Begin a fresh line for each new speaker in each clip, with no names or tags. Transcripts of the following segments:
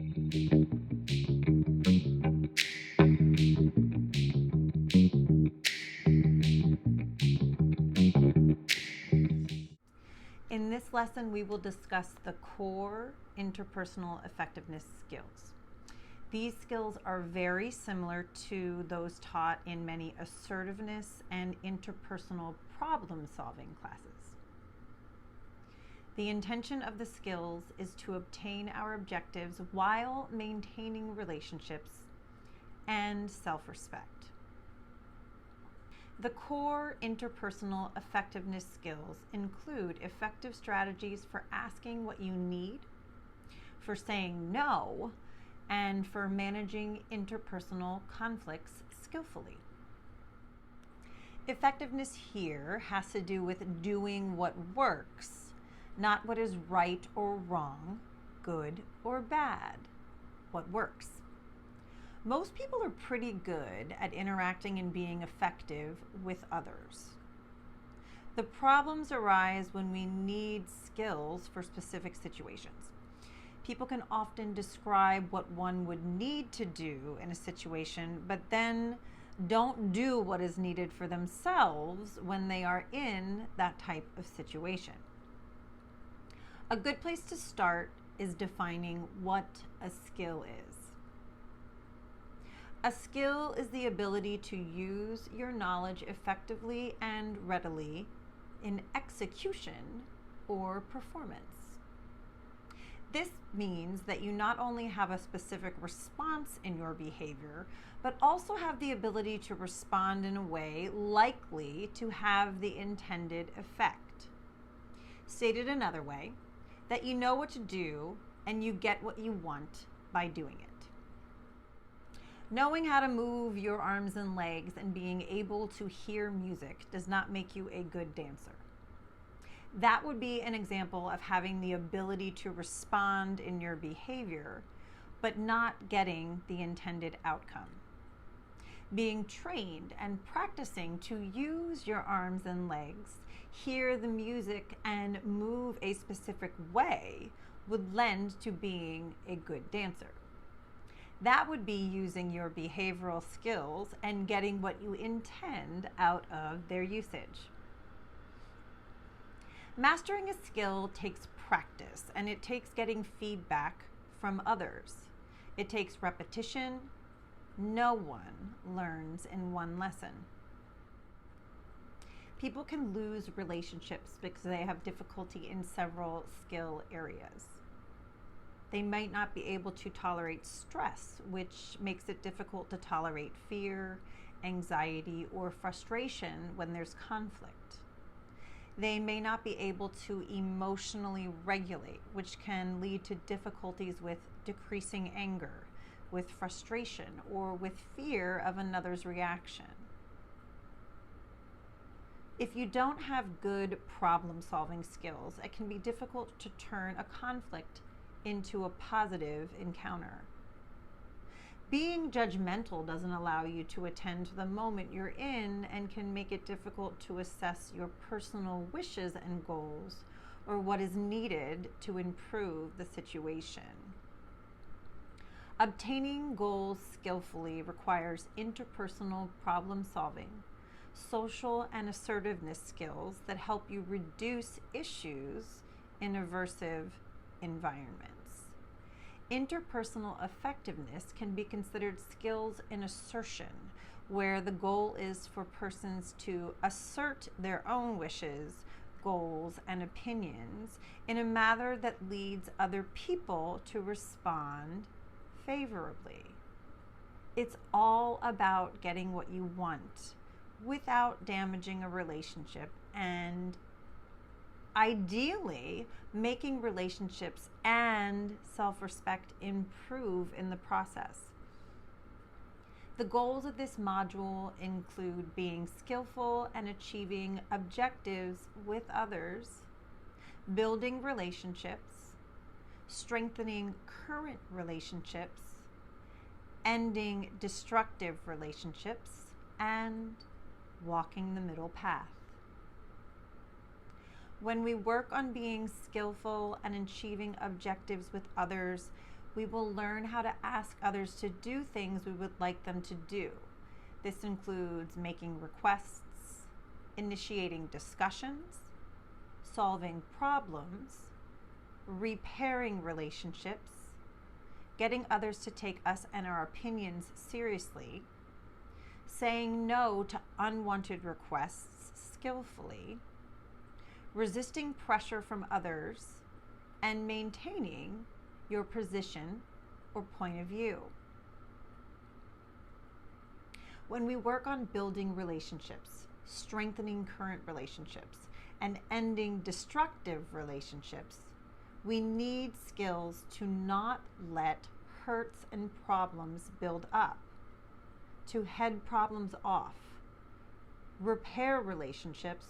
In this lesson, we will discuss the core interpersonal effectiveness skills. These skills are very similar to those taught in many assertiveness and interpersonal problem-solving classes. The intention of the skills is to obtain our objectives while maintaining relationships and self-respect. The core interpersonal effectiveness skills include effective strategies for asking what you need, for saying no, and for managing interpersonal conflicts skillfully. Effectiveness here has to do with doing what works, not what is right or wrong, good or bad, what works. Most people are pretty good at interacting and being effective with others. The problems arise when we need skills for specific situations. People can often describe what one would need to do in a situation, but then don't do what is needed for themselves when they are in that type of situation. A good place to start is defining what a skill is. A skill is the ability to use your knowledge effectively and readily in execution or performance. This means that you not only have a specific response in your behavior, but also have the ability to respond in a way likely to have the intended effect. Stated another way, that you know what to do and you get what you want by doing it. Knowing how to move your arms and legs and being able to hear music does not make you a good dancer. That would be an example of having the ability to respond in your behavior, but not getting the intended outcome. Being trained and practicing to use your arms and legs, hear the music, and move a specific way would lend to being a good dancer. That would be using your behavioral skills and getting what you intend out of their usage. Mastering a skill takes practice, and it takes getting feedback from others. It takes repetition. No one learns in one lesson. People can lose relationships because they have difficulty in several skill areas. They might not be able to tolerate stress, which makes it difficult to tolerate fear, anxiety, or frustration when there's conflict. They may not be able to emotionally regulate, which can lead to difficulties with decreasing anger, with frustration, or with fear of another's reaction. If you don't have good problem-solving skills, it can be difficult to turn a conflict into a positive encounter. Being judgmental doesn't allow you to attend to the moment you're in and can make it difficult to assess your personal wishes and goals or what is needed to improve the situation. Obtaining goals skillfully requires interpersonal problem solving, social and assertiveness skills that help you reduce issues in aversive environments. Interpersonal effectiveness can be considered skills in assertion, where the goal is for persons to assert their own wishes, goals, and opinions in a manner that leads other people to respond favorably. It's all about getting what you want without damaging a relationship and ideally making relationships and self-respect improve in the process. The goals of this module include being skillful and achieving objectives with others, building relationships, strengthening current relationships, ending destructive relationships, and walking the middle path. When we work on being skillful and achieving objectives with others, We will learn how to ask others to do things we would like them to do. This includes making requests, initiating discussions, solving problems, repairing relationships, getting others to take us and our opinions seriously, saying no to unwanted requests skillfully, resisting pressure from others, and maintaining your position or point of view. When we work on building relationships, strengthening current relationships, and ending destructive relationships, we need skills to not let hurts and problems build up, to head problems off, repair relationships,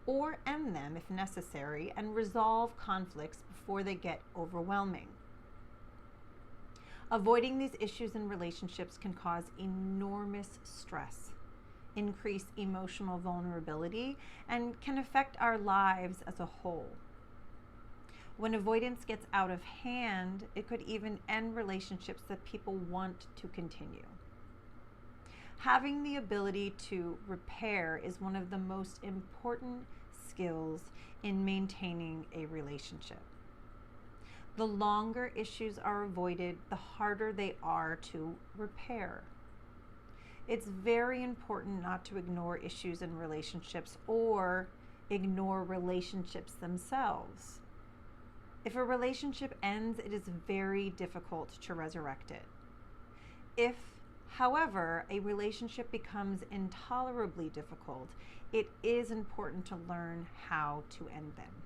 or end them if necessary, and resolve conflicts before they get overwhelming. Avoiding these issues in relationships can cause enormous stress, increase emotional vulnerability, and can affect our lives as a whole. When avoidance gets out of hand, it could even end relationships that people want to continue. Having the ability to repair is one of the most important skills in maintaining a relationship. The longer issues are avoided, the harder they are to repair. It's very important not to ignore issues in relationships or ignore relationships themselves. If a relationship ends, it is very difficult to resurrect it. If, however, a relationship becomes intolerably difficult, it is important to learn how to end them.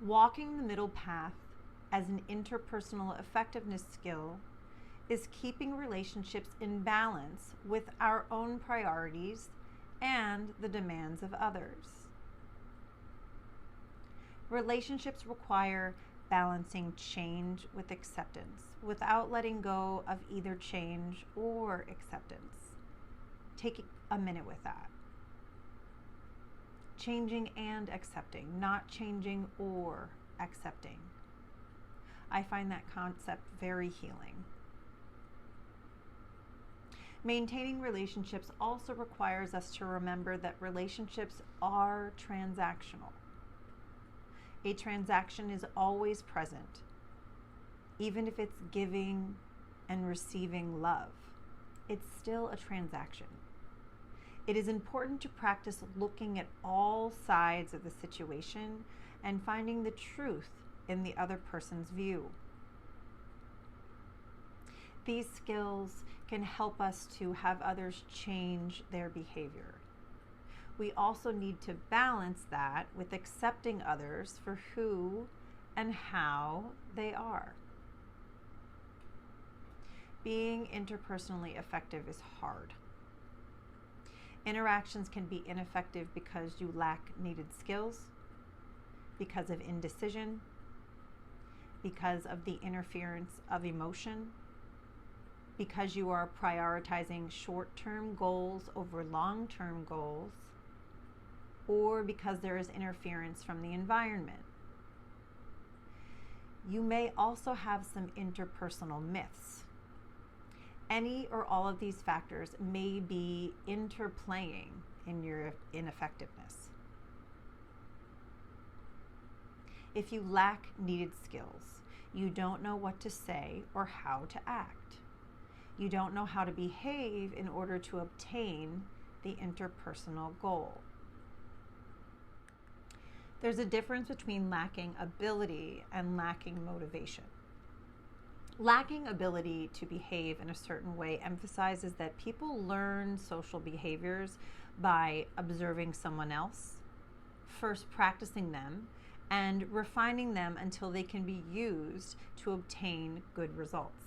Walking the middle path as an interpersonal effectiveness skill is keeping relationships in balance with our own priorities and the demands of others. Relationships require balancing change with acceptance without letting go of either change or acceptance. Take a minute with that. Changing and accepting, not changing or accepting. I find that concept very healing. Maintaining relationships also requires us to remember that relationships are transactional. A transaction is always present, even if it's giving and receiving love. It's still a transaction. It is important to practice looking at all sides of the situation and finding the truth in the other person's view. These skills can help us to have others change their behavior. We also need to balance that with accepting others for who and how they are. Being interpersonally effective is hard. Interactions can be ineffective because you lack needed skills, because of indecision, because of the interference of emotion, because you are prioritizing short-term goals over long-term goals, or because there is interference from the environment. You may also have some interpersonal myths. Any or all of these factors may be interplaying in your ineffectiveness. If you lack needed skills, you don't know what to say or how to act. You don't know how to behave in order to obtain the interpersonal goal. There's a difference between lacking ability and lacking motivation. Lacking ability to behave in a certain way emphasizes that people learn social behaviors by observing someone else, first practicing them, and refining them until they can be used to obtain good results.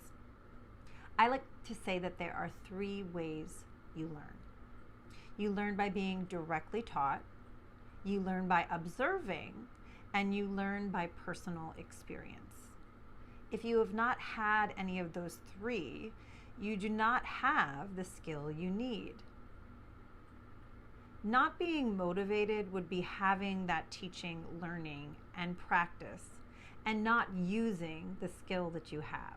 I like to say that there are 3 ways you learn. You learn by being directly taught, you learn by observing, and you learn by personal experience. If you have not had any of those 3, you do not have the skill you need. Not being motivated would be having that teaching, learning, and practice, and not using the skill that you have.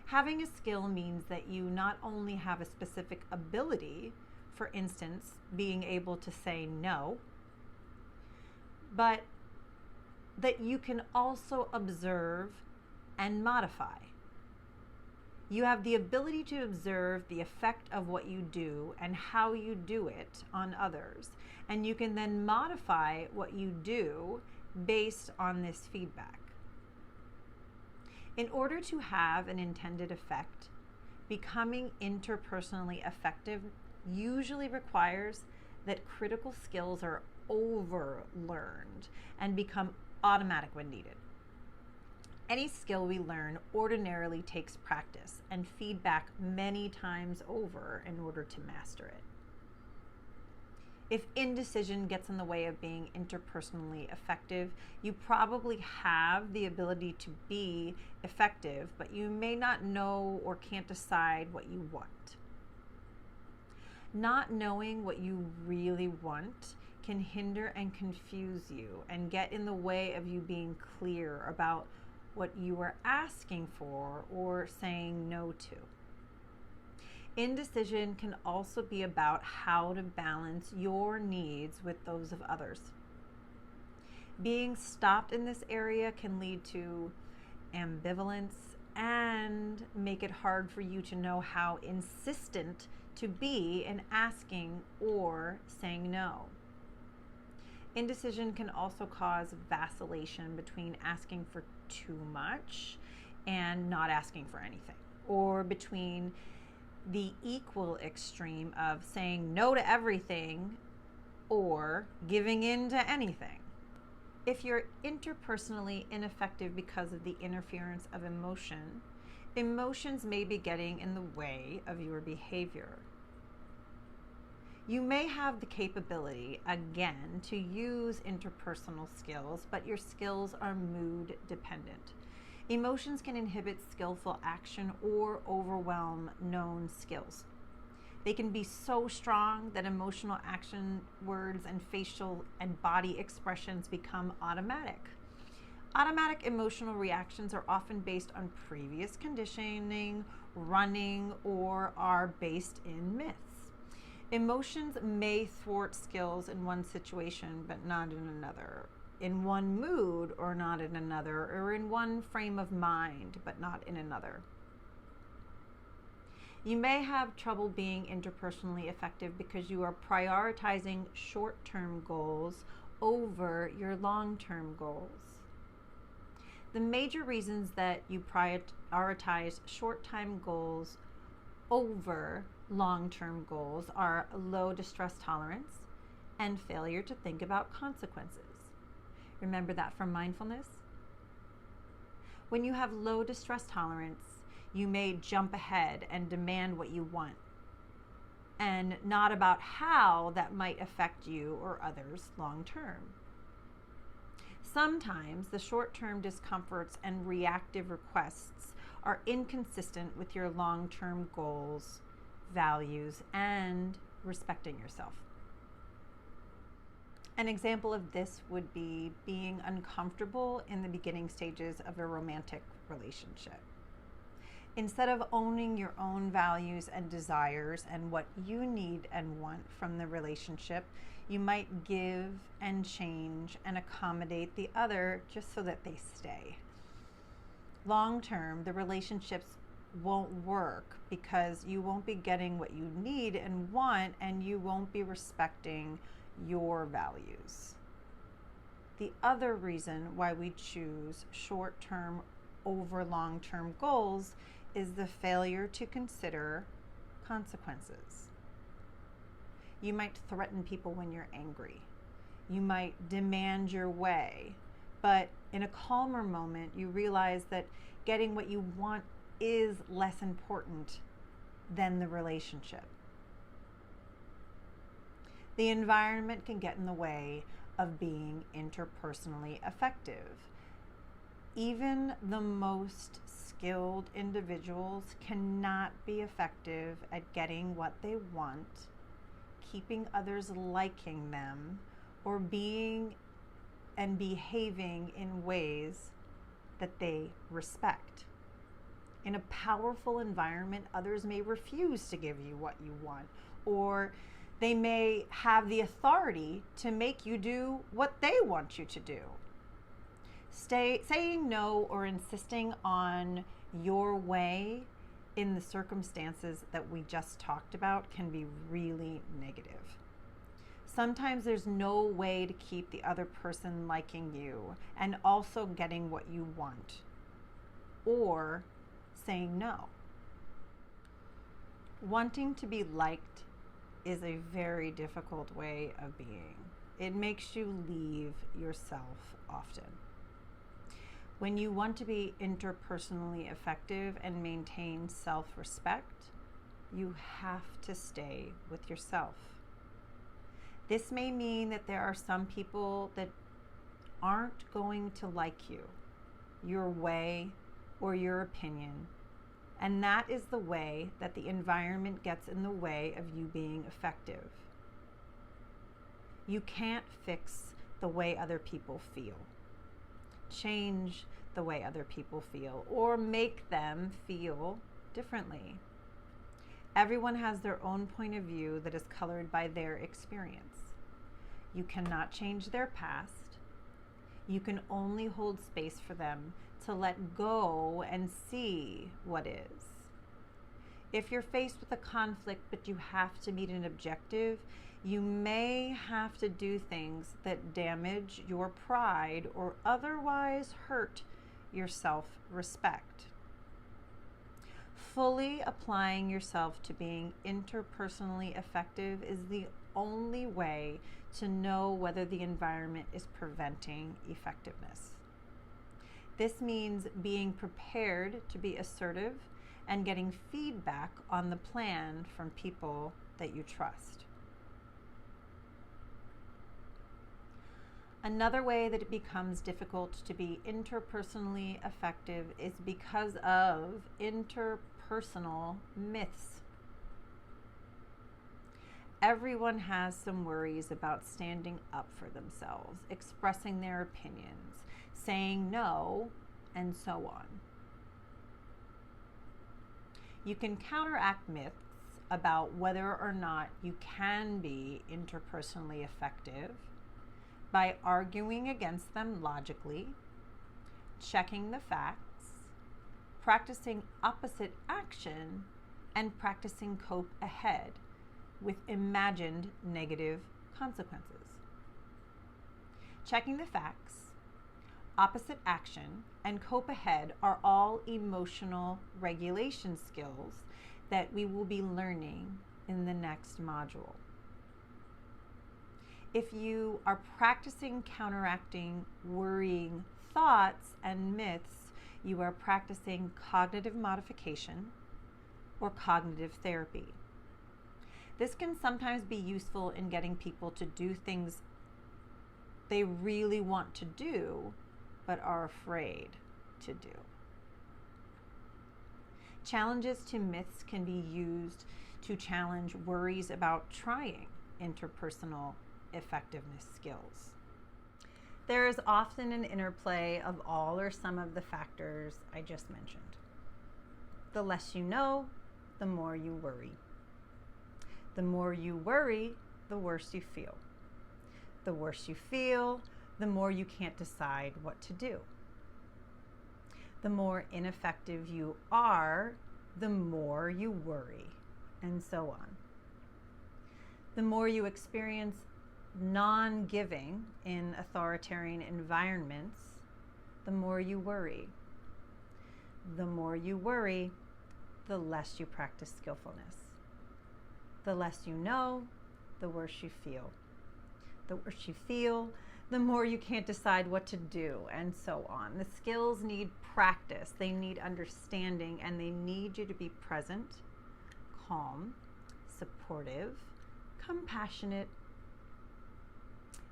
Having a skill means that you not only have a specific ability, for instance, being able to say no, but that you can also observe and modify. You have the ability to observe the effect of what you do and how you do it on others, and you can then modify what you do based on this feedback. In order to have an intended effect, becoming interpersonally effective usually requires that critical skills are overlearned and become automatic when needed. Any skill we learn ordinarily takes practice and feedback many times over in order to master it. If indecision gets in the way of being interpersonally effective, you probably have the ability to be effective, but you may not know or can't decide what you want. Not knowing what you really want can hinder and confuse you and get in the way of you being clear about what you are asking for or saying no to. Indecision can also be about how to balance your needs with those of others. Being stopped in this area can lead to ambivalence and make it hard for you to know how insistent to be in asking or saying no. Indecision can also cause vacillation between asking for too much and not asking for anything, or between the equal extreme of saying no to everything or giving in to anything. If you're interpersonally ineffective because of the interference of emotion, emotions may be getting in the way of your behavior. You may have the capability, again, to use interpersonal skills, but your skills are mood dependent. Emotions can inhibit skillful action or overwhelm known skills. They can be so strong that emotional action words and facial and body expressions become automatic. Automatic emotional reactions are often based on previous conditioning, running, or are based in myths. Emotions may thwart skills in one situation but not in another, in one mood or not in another, or in one frame of mind but not in another. You may have trouble being interpersonally effective because you are prioritizing short-term goals over your long-term goals. The major reasons that you prioritize short-term goals over long-term goals are low distress tolerance and failure to think about consequences. Remember that from mindfulness? When you have low distress tolerance, you may jump ahead and demand what you want, and not about how that might affect you or others long-term. Sometimes the short-term discomforts and reactive requests are inconsistent with your long-term goals, values, and respecting yourself. An example of this would be being uncomfortable in the beginning stages of a romantic relationship. Instead of owning your own values and desires and what you need and want from the relationship, you might give and change and accommodate the other just so that they stay. Long term, the relationships won't work because you won't be getting what you need and want, and you won't be respecting your values. The other reason why we choose short-term over long-term goals is the failure to consider consequences. You might threaten people when you're angry. You might demand your way, but in a calmer moment, you realize that getting what you want is less important than the relationship. The environment can get in the way of being interpersonally effective. Even the most skilled individuals cannot be effective at getting what they want, keeping others liking them, or being and behaving in ways that they respect. In a powerful environment, others may refuse to give you what you want, or they may have the authority to make you do what they want you to do. Saying no or insisting on your way in the circumstances that we just talked about can be really negative. Sometimes there's no way to keep the other person liking you and also getting what you want, or saying no. Wanting to be liked is a very difficult way of being. It makes you leave yourself often. When you want to be interpersonally effective and maintain self-respect, you have to stay with yourself. This may mean that there are some people that aren't going to like you, your way, or your opinion, and that is the way that the environment gets in the way of you being effective. You can't fix the way other people feel, change the way other people feel, or make them feel differently. Everyone has their own point of view that is colored by their experience. You cannot change their past. You can only hold space for them to let go and see what is. If you're faced with a conflict but you have to meet an objective, you may have to do things that damage your pride or otherwise hurt your self-respect. Fully applying yourself to being interpersonally effective is the only way to know whether the environment is preventing effectiveness. This means being prepared to be assertive and getting feedback on the plan from people that you trust. Another way that it becomes difficult to be interpersonally effective is because of interpersonal myths. Everyone has some worries about standing up for themselves, expressing their opinions, saying no, and so on. You can counteract myths about whether or not you can be interpersonally effective by arguing against them logically, checking the facts, practicing opposite action, and practicing cope ahead with imagined negative consequences. Checking the facts, opposite action, and cope ahead are all emotional regulation skills that we will be learning in the next module. If you are practicing counteracting worrying thoughts and myths, you are practicing cognitive modification or cognitive therapy. This can sometimes be useful in getting people to do things they really want to do, but are afraid to do. Challenges to myths can be used to challenge worries about trying interpersonal effectiveness skills. There is often an interplay of all or some of the factors I just mentioned. The less you know, the more you worry. The more you worry, the worse you feel. The worse you feel, the more you can't decide what to do. The more ineffective you are, the more you worry, and so on. The more you experience non-giving in authoritarian environments, the more you worry. The more you worry, the less you practice skillfulness. The less you know, the worse you feel. The worse you feel, the more you can't decide what to do, and so on. The skills need practice, they need understanding, and they need you to be present, calm, supportive, compassionate.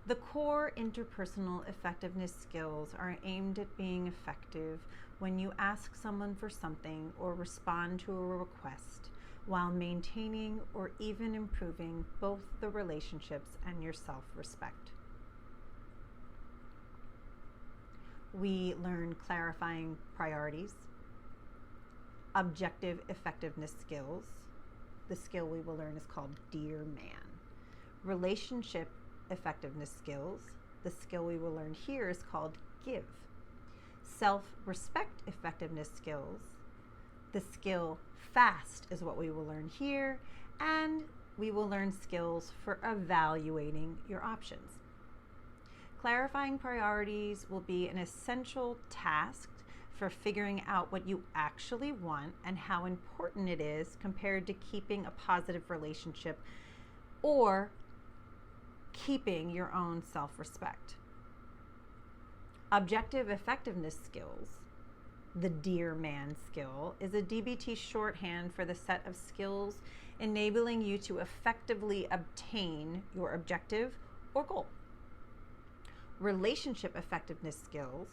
The core interpersonal effectiveness skills are aimed at being effective when you ask someone for something or respond to a request while maintaining or even improving both the relationships and your self-respect. We learn clarifying priorities, objective effectiveness skills. The skill we will learn is called Dear Man. Relationship effectiveness skills. The skill we will learn here is called Give. Self-respect effectiveness skills. The skill Fast is what we will learn here, and we will learn skills for evaluating your options. Clarifying priorities will be an essential task for figuring out what you actually want and how important it is compared to keeping a positive relationship or keeping your own self-respect. Objective effectiveness skills. The Dear Man skill is a DBT shorthand for the set of skills enabling you to effectively obtain your objective or goal. Relationship effectiveness skills.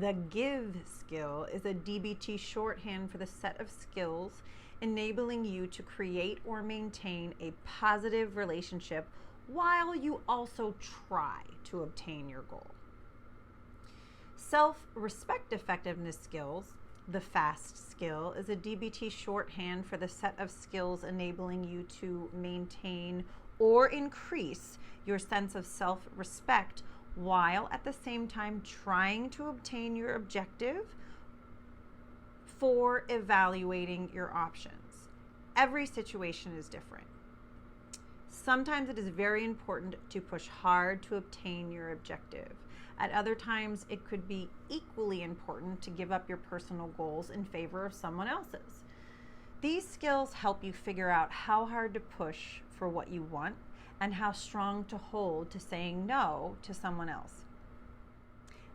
The Give skill is a DBT shorthand for the set of skills enabling you to create or maintain a positive relationship while you also try to obtain your goal. Self-respect effectiveness skills. The Fast skill is a DBT shorthand for the set of skills enabling you to maintain or increase your sense of self-respect while at the same time trying to obtain your objective for evaluating your options. Every situation is different. Sometimes it is very important to push hard to obtain your objective. At other times, it could be equally important to give up your personal goals in favor of someone else's. These skills help you figure out how hard to push for what you want and how strong to hold to saying no to someone else.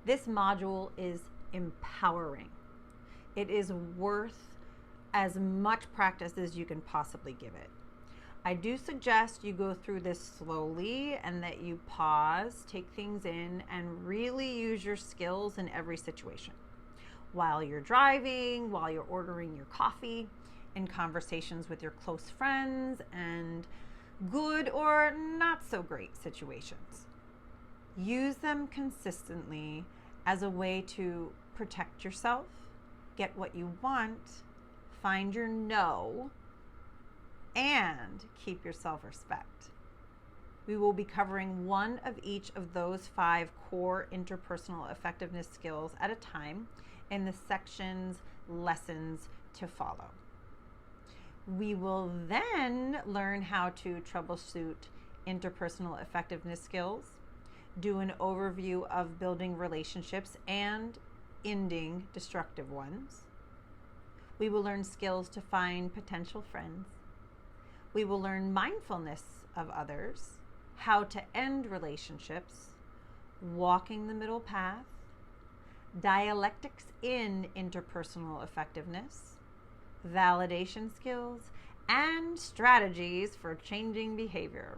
This module is empowering. It is worth as much practice as you can possibly give it. I do suggest you go through this slowly and that you pause, take things in, and really use your skills in every situation. While you're driving, while you're ordering your coffee, in conversations with your close friends, and good or not so great situations. Use them consistently as a way to protect yourself, get what you want, find your no, and keep your self-respect. We will be covering one of each of those 5 core interpersonal effectiveness skills at a time in the section's lessons to follow. We will then learn how to troubleshoot interpersonal effectiveness skills, do an overview of building relationships and ending destructive ones. We will learn skills to find potential friends. We will learn mindfulness of others, how to end relationships, walking the middle path, dialectics in interpersonal effectiveness, validation skills, and strategies for changing behavior.